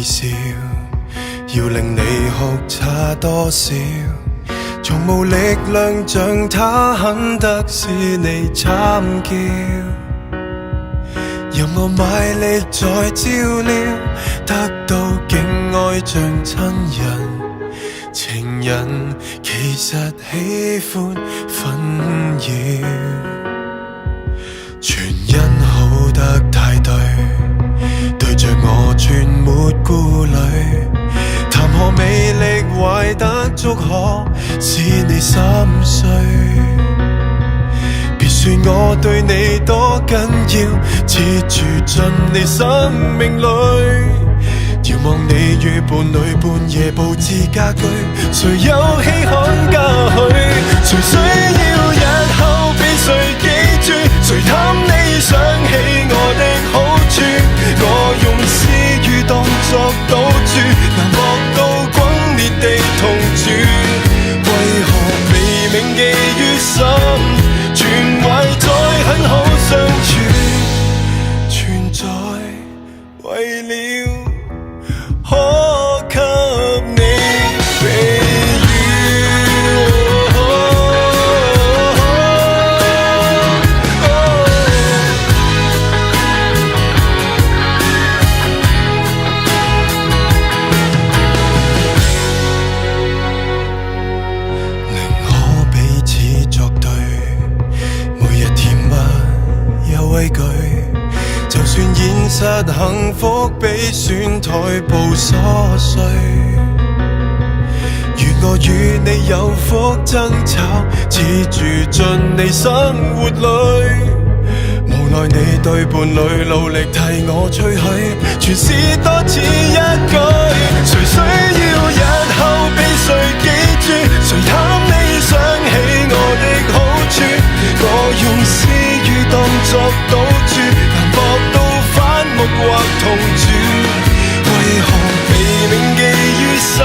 微笑，要令你哭差多少？從無力量像他恨得是你慘叫，任我賣力再照料，得到竟愛像親人。情人其實喜歡紛擾，全因好得太對，對着我全沒顧慮，談何美麗壞得足可使你心碎。別說我對你多緊要，切住進你生命裏，遙望你與伴侶半夜佈置家居，誰有稀罕家許？誰需要日後被誰記住？誰貪你想起我的好處？我用私語當作賭注，難博到轟烈地同住。為何未銘記於心，全懷再很好相處，存在為了可給你被就算現實幸福比選台步瑣碎，願我與你有福爭吵，似住進你生活裏。無奈你對伴侶努力替我吹噓，全是多此一舉。誰需要日後被誰記住？誰貪你想起我的好處？我用私語當作賭注，難博到反目或同住。為何未銘記於心，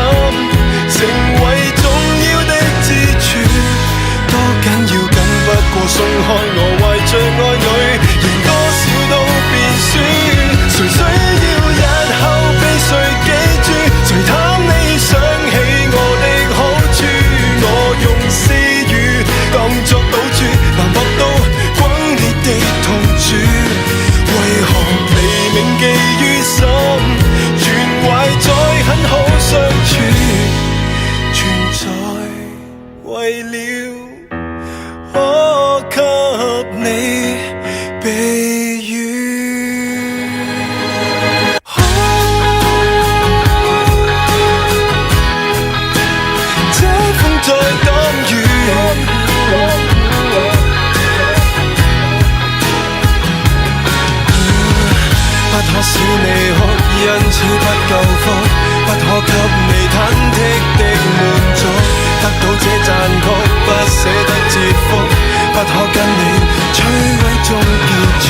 成為重要的支柱？多緊要緊不過鬆開我懷着愛侶，仍多少都變輸。誰需要日後被誰記住？誰貪你想起我的好處？我用私語當作賭注，難博到轟烈地同住。為何未銘記於心，原懷再很好相處，存在為了可給你避雨。這風再擋雨，不可使你哭，因此不夠福，不可給你忐忑的滿足，得到這讚曲不捨得折服，不可跟你摧毀中結束。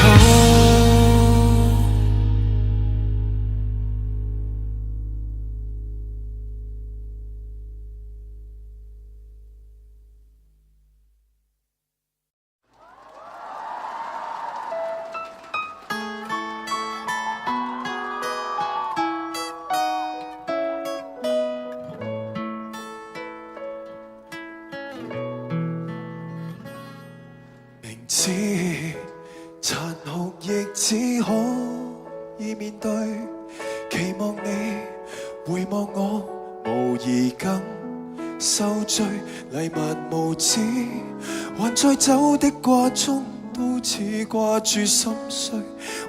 知殘酷亦只可以面對，期望你回望我，無疑更受罪。禮物無知，還在走的掛中，都似掛住心碎，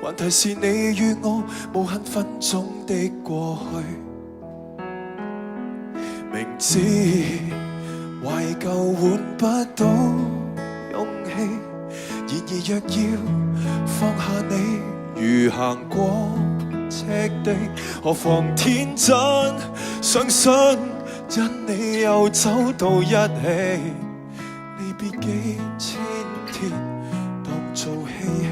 還提示你與我無限分鐘的過去。明知懷舊換不到勇氣，然而若要放下你，如行過赤地，何妨天真相信，因你又走到一起，離別幾千天當做嬉戲。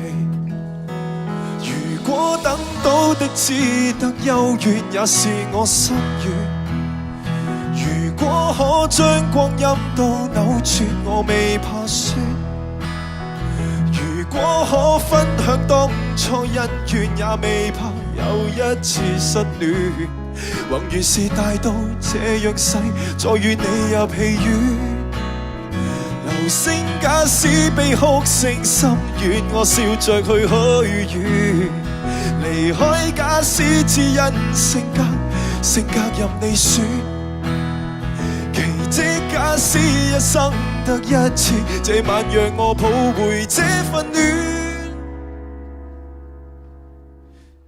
如果等到的只得幽怨，也是我心願。如果可將光陰都扭轉，我未怕輸。如果可分享當初恩怨，也未怕又一次失戀，宏願是大到這樣細，再與你入戲院。流星假使被哭成心願，我笑着去許願。離開假使只因性格任你選。奇蹟假使一生得一次，這晚讓我抱回這份戀。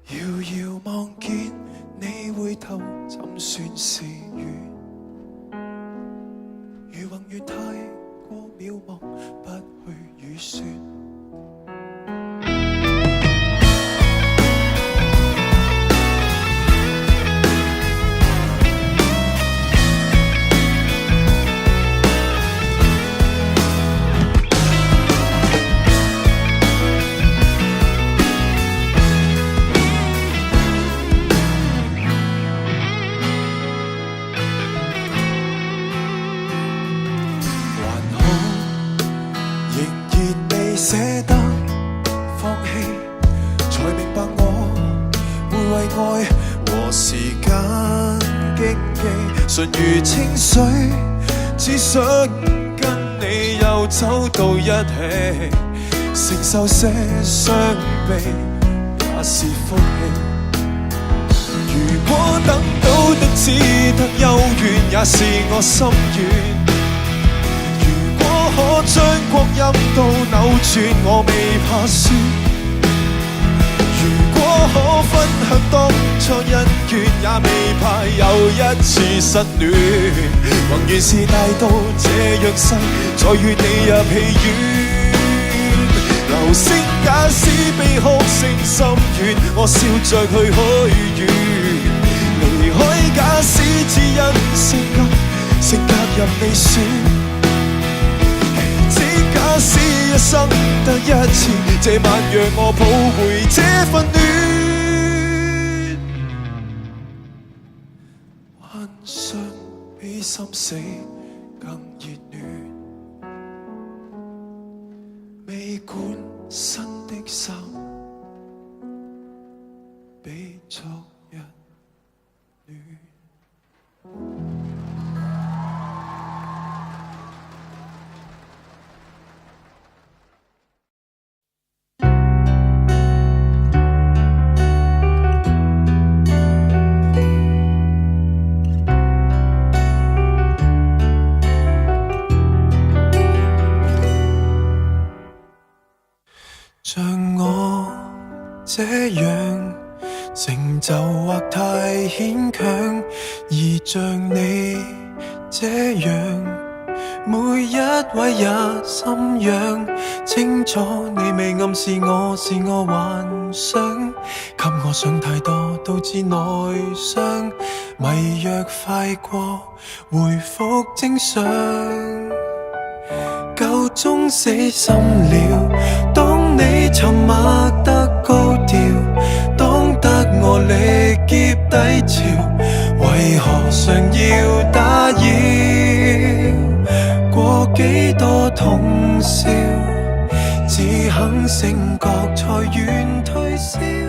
遙遙望見你回頭，怎算是緣？如宏願太過渺茫，不去預算。捨得放棄，才明白我會為愛和時間競技。純如清水，只想跟你又走到一起，承受些傷悲也是福氣。如果等到的只得幽怨，也是我心願。可將光陰都扭轉，我未怕輸。如果可分享當初恩怨，也未怕又一次失戀。宏願是大到這樣細，再與你入戲院。流星假使被哭成心願，我笑着去許願。離開假使只因性格任你選。假使一生得一次，這晚讓我抱回這份戀。幻想比心死更熱戀，未管新的衫比昨日暖。像我這樣成就或太牽強，而像你這樣每一位也心癢。清楚你未暗示我是我幻想，給我想太多導致內傷，迷藥快過回復正常，夠鐘死心了。當你沉默得高調，當得我力竭低潮，為何常要打擾？過幾多通宵，只肯醒覺才願退燒。